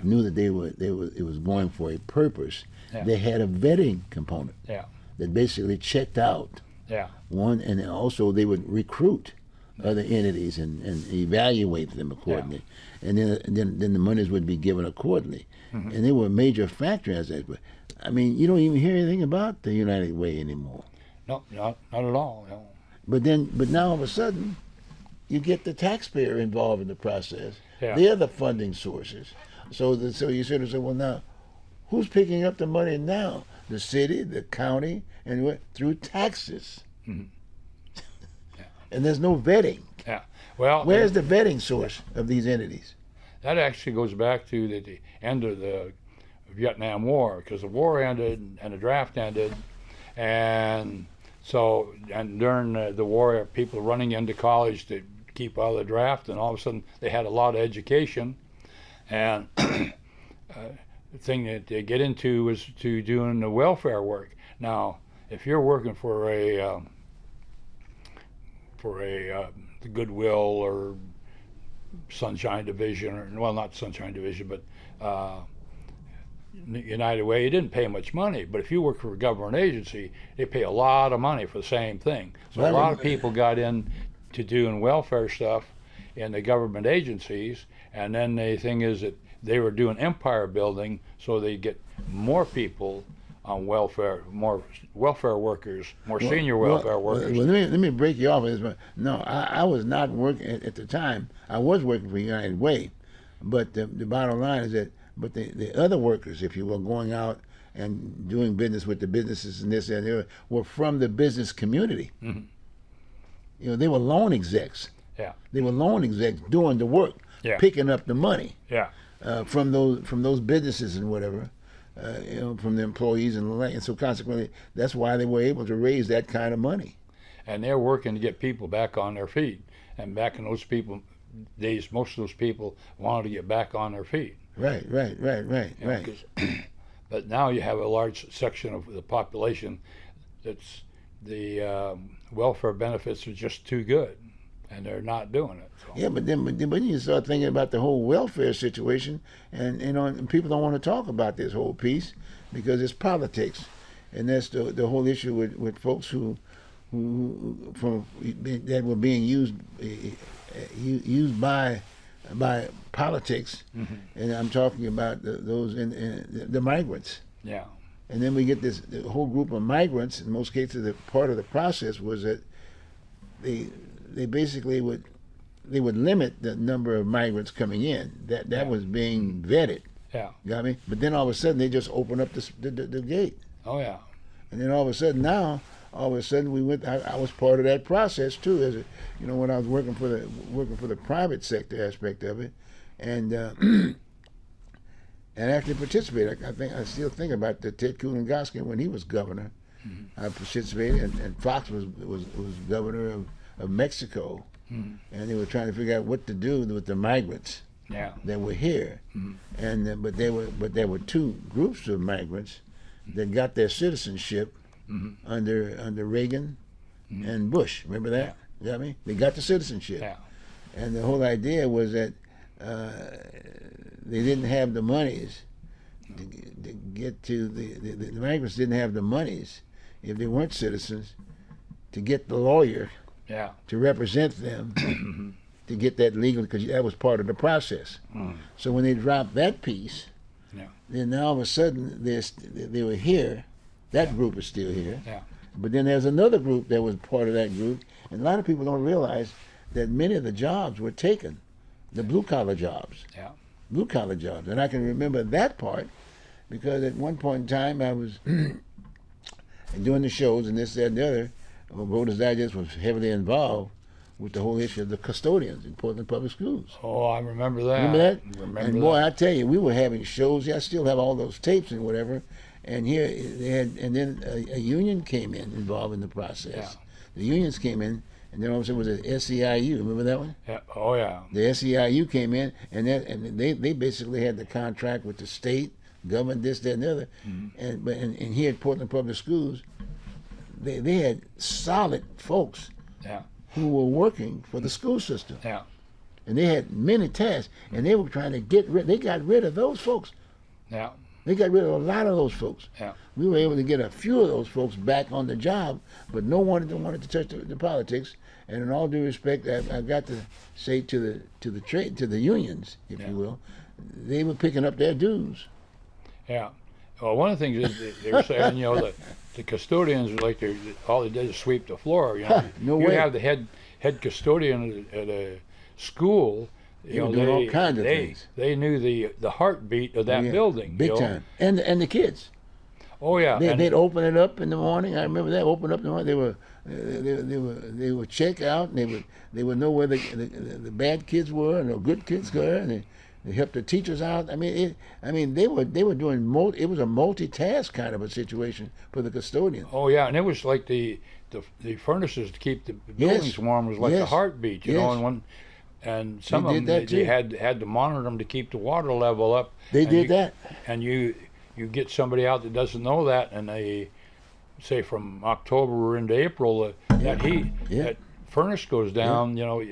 knew that it was going for a purpose. Yeah. They had a vetting component Yeah. that basically checked out Yeah. one, and also they would recruit other entities and evaluate them accordingly, and then the monies would be given accordingly, and they were a major factor as that. But I mean, you don't even hear anything about the United Way anymore. No, not at all. No. But now all of a sudden, you get the taxpayer involved in the process. Yeah. They're the funding sources. So you sort of say, well, now, who's picking up the money now? The city, the county, and what? Through taxes. And there's no vetting. Yeah. Well, Where's the vetting source of these entities? that actually goes back to the end of the Vietnam War, because the war ended and the draft ended, and so during the war, people running into college to keep out of the draft, and all of a sudden they had a lot of education, and the thing that they get into was to doing the welfare work. Now, if you're working for a the Goodwill or Sunshine Division, or well, not Sunshine Division, but United Way, it didn't pay much money. But if you work for a government agency, they pay a lot of money for the same thing. So a lot of people got in to doing welfare stuff in the government agencies, and then the thing is that they were doing empire building, so they get more people on welfare, more welfare workers, more senior welfare workers. Well, let me break you off. No, I was not working at the time. I was working for United Way, but the bottom line is that, but the other workers, if you will, going out and doing business with the businesses and this and the other, were from the business community. You know, they were loan execs. Yeah. They were loan execs doing the work, Yeah. picking up the money Yeah. from those businesses and whatever. You know, from the employees and the like. And so consequently, that's why they were able to raise that kind of money. And they're working to get people back on their feet. And back in those days, most of those people wanted to get back on their feet. Right. You know, 'cause- but now you have a large section of the population that's the welfare benefits are just too good, and they're not doing it. So. Yeah, but then you start thinking about the whole welfare situation, and you know, and people don't want to talk about this whole piece because it's politics, and that's the whole issue with folks who that were being used by politics, and I'm talking about those in the migrants. Yeah. And then we get the whole group of migrants. In most cases, the part of the process was that they basically would limit the number of migrants coming in. That was being vetted. Yeah. You got me? But then all of a sudden they just open up the gate. Oh yeah. And then all of a sudden we went. I was part of that process too. As you know, when I was working for the private sector aspect of it, and actually participated. I still think about the Ted Kulingoski when he was governor. I participated, and Fox was governor of Mexico, and they were trying to figure out what to do with the migrants that were here, and but there were two groups of migrants that got their citizenship under Reagan and Bush. Remember that? You got me? They got the citizenship, and the whole idea was that they didn't have the monies to get to the migrants didn't have the monies if they weren't citizens to get the lawyer to represent them to get that legal, because that was part of the process. So when they dropped that piece, then now all of a sudden they were here. That group is still here. But then there's another group that was part of that group, and a lot of people don't realize that many of the jobs were taken, the blue-collar jobs. Blue-collar jobs. And I can remember that part because at one point in time I was doing the shows and this, that, and the other. Voters Digest was heavily involved with the whole issue of the custodians in Portland Public Schools. Oh, I remember that. Remember that? And boy, I tell you, we were having shows. Yeah, I still have all those tapes and whatever. And here they had, and then a union came involved in the process. The unions came in and then all of a sudden was it SEIU? Remember that one? Yeah. Oh yeah. The SEIU came in, and they basically had the contract with the state government, this, that, and the other. And here at Portland Public Schools, they had solid folks Yeah. who were working for the school system, Yeah. and they had many tasks, and they were trying to get rid. They got rid of those folks. Yeah. They got rid of a lot of those folks. Yeah. We were able to get a few of those folks back on the job, but no one wanted to touch the politics. And in all due respect, I got to say to the unions, if you will, they were picking up their dues. Yeah. Well, one of the things is they were saying, you know, that the custodians are like all they did is sweep the floor. You know, No you way. have the head custodian at a school. They were doing all kinds of things. They knew the heartbeat of that building. Big you know? time. And the kids. Oh yeah. They'd open it up in the morning. I remember that. Open up in the morning. They would check out, and they would know where the bad kids were and the good kids were, and they helped the teachers out. I mean, they were doing it was a multitask kind of a situation for the custodians. Oh yeah, and it was like the furnaces to keep the buildings warm was like the heartbeat, you know, and some of them they had to monitor them to keep the water level up. They did that. And you get somebody out that doesn't know that, and they say from October into April that furnace goes down. You know,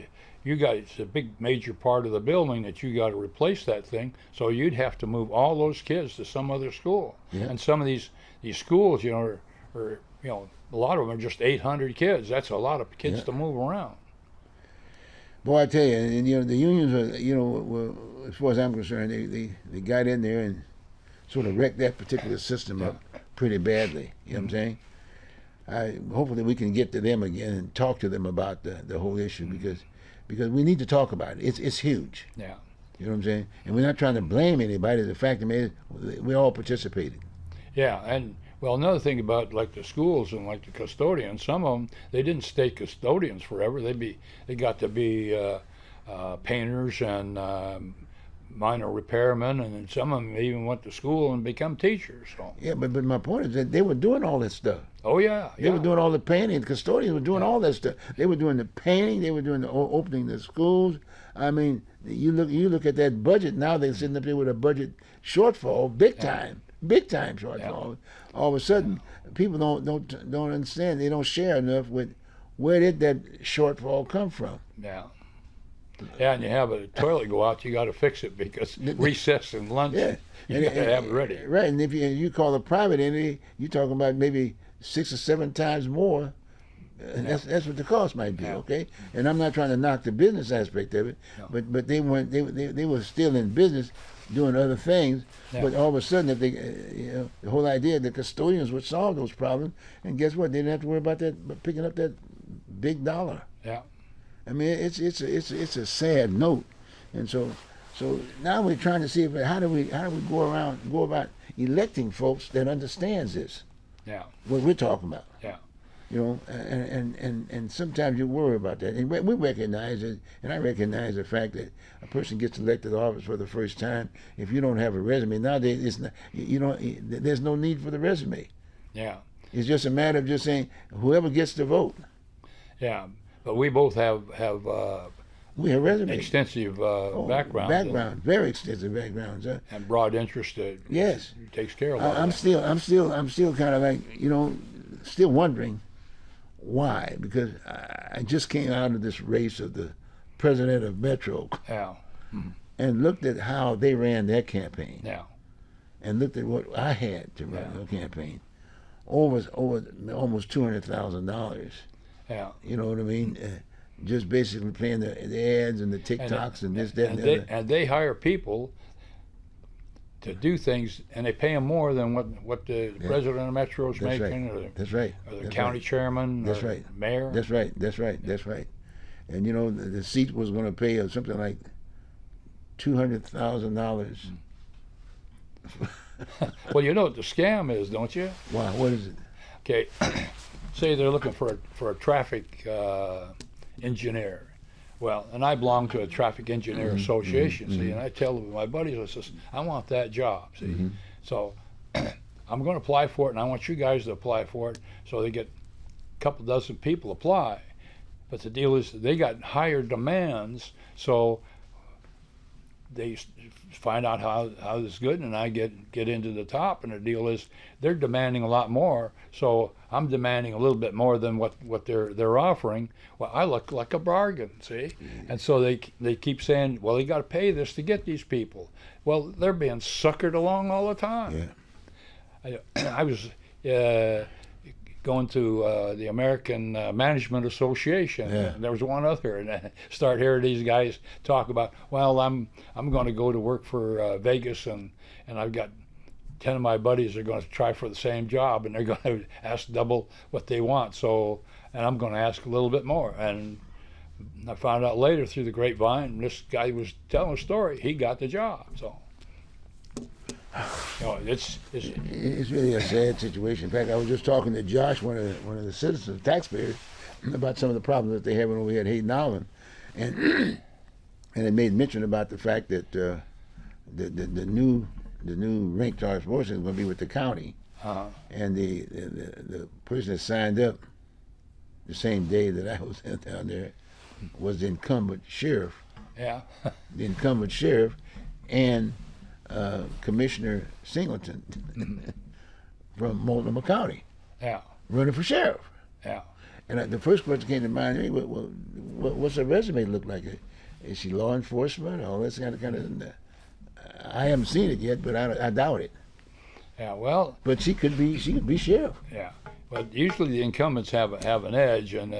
it's a big major part of the building that you got to replace that thing. So you'd have to move all those kids to some other school. And some of these schools, you know, are you know, a lot of them are just 800 kids. That's a lot of kids to move around. Boy, I tell you, and you know, the unions are, you know, were, as far as I'm concerned, they got in there and sort of wrecked that particular system up pretty badly. You know what I'm saying? Hopefully we can get to them again and talk to them about the whole issue, because we need to talk about it. It's huge. Yeah. You know what I'm saying? And we're not trying to blame anybody. The fact of it is, we all participated. Yeah, and well, another thing about like the schools and like the custodians, some of them they didn't stay custodians forever. They got to be painters and minor repairmen, and then some of them even went to school and become teachers. So. Yeah, but my point is that they were doing all that stuff. Oh yeah, They were doing all the painting. The custodians were doing all that stuff. They were doing the painting. They were doing the opening the schools. I mean, you look at that budget now. They're sitting up there with a budget shortfall, big time shortfall. Yeah. All of a sudden, people don't understand. They don't share enough with where did that shortfall come from. Yeah. Yeah, and you have a toilet go out, you got to fix it because recess and lunch, you got to have it ready. Right, and if you call a private entity, you're talking about maybe 6 or 7 times more. That's what the cost might be, okay? And I'm not trying to knock the business aspect of it, but they weren't. They were still in business, doing other things. But all of a sudden, if they, you know, the whole idea the custodians would solve those problems, and guess what? They didn't have to worry about that, picking up that big dollar. Yeah. I mean, it's a sad note, and so now we're trying to see how do we go about electing folks that understands this. Yeah. What we're talking about. Yeah. You know, and sometimes you worry about that, and we recognize it, and I recognize the fact that a person gets elected to office for the first time. If you don't have a resume nowadays, it's not, there's no need for the resume. Yeah. It's just a matter of just saying whoever gets the vote. Yeah. But we both have we have resumes, extensive backgrounds, very extensive backgrounds, and broad interest that takes care of all I'm that. still kind of like, you know, still wondering why, because I just came out of this race of the president of Metro, and looked at how they ran their campaign, and looked at what I had to run their campaign, over almost $200,000. Yeah. You know what I mean? Just basically playing the ads and the TikToks and this, that, and the other. And they hire people to do things, and they pay them more than what the president of Metro is making, or the county chairman, or mayor. That's right. And you know, the seat was going to pay something like $200,000. Well, you know what the scam is, don't you? Wow, what is it? Okay. Say they're looking for a traffic engineer. Well, and I belong to a traffic engineer association, see, and I tell my buddies, I says, I want that job, see. So I'm going to apply for it, and I want you guys to apply for it. So they get a couple dozen people apply. But the deal is they got higher demands, so they find out how this is good, and I get into the top, and the deal is they're demanding a lot more, so I'm demanding a little bit more than what they're offering. Well, I look like a bargain, see? And so they keep saying, well, you got to pay this to get these people. Well, they're being suckered along all the time. Yeah. I was going to the American Management Association. Yeah. And there was one other, and I start hearing these guys talk about, well, I'm going to go to work for Vegas, and I've got 10 of my buddies are going to try for the same job, and they're going to ask double what they want. So, and I'm going to ask a little bit more. And I found out later through the grapevine, this guy was telling a story. He got the job. So, you know, it's really a sad situation. In fact, I was just talking to Josh, one of the citizens, taxpayers, about some of the problems that they have over here at Hayden Island, and they made mention about the fact that the new rink charge sports is going to be with the county, and the person that signed up the same day that I was down there was the incumbent sheriff. Yeah. The incumbent sheriff, and Commissioner Singleton from Multnomah County, Yeah. running for sheriff. Yeah. And the first question came to mind: hey, what's her resume look like? Is she law enforcement? All this kind of. I haven't seen it yet, but I doubt it. Yeah. Well. But she could be sheriff. Yeah. But usually the incumbents have an edge, and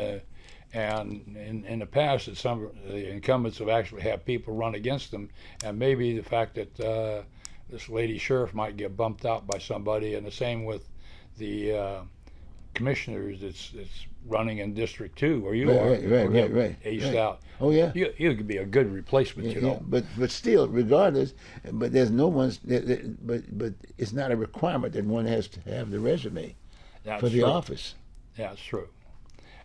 in the past, some of the incumbents have actually had people run against them, and maybe the fact that this lady sheriff might get bumped out by somebody, and the same with the commissioners that's running in District 2, where you are, Right. aced out. Oh yeah. You could be a good replacement, you know. But still, regardless, but there's no one's. But it's not a requirement that one has to have the resume That's for the true. office. Yeah, it's true.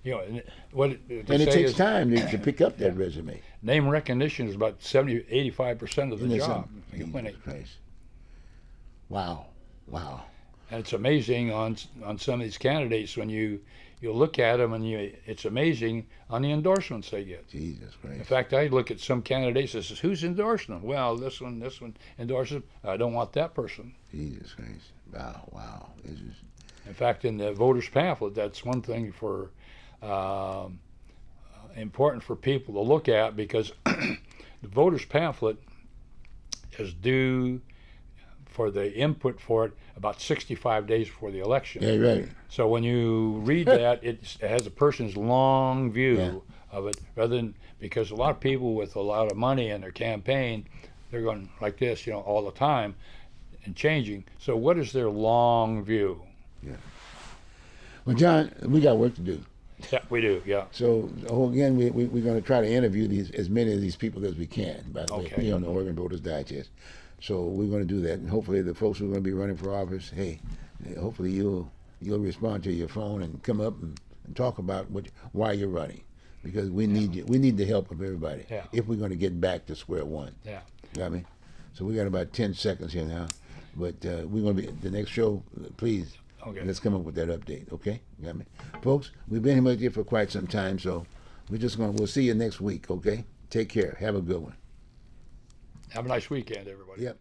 You know, and what And it takes time to pick up that resume. Name recognition is about 85% of the Isn't it job. something? You win it. Jesus Christ. Wow. And it's amazing on some of these candidates when you look at them, and it's amazing on the endorsements they get. Jesus Christ. In fact, I look at some candidates and says, who's endorsing them? Well, this one endorses them. I don't want that person. Jesus Christ. Wow. This is. In fact, in the voters pamphlet, that's one thing for important for people to look at, because the voters pamphlet is due for the input for it about 65 days before the election. Yeah, right. So when you read that, it has a person's long view of it, rather than, because a lot of people with a lot of money in their campaign, they're going like this, you know, all the time and changing. So what is their long view? Yeah. Well, John, we got work to do. Yeah, we do. Yeah. So again, we're going to try to interview as many of these people as we can. By the way, Okay. here on the Oregon Voters Digest. So we're going to do that, and hopefully the folks who are going to be running for office, hey, hopefully you'll respond to your phone and come up and talk about why you're running, because we need you. We need the help of everybody if we're going to get back to square one. Yeah. Got me? So we got about 10 seconds here now, but we're going to be the next show. Please. Okay. Let's come up with that update, okay? Got me? Folks, we've been here for quite some time, so we'll see you next week, okay? Take care. Have a good one. Have a nice weekend, everybody. Yep.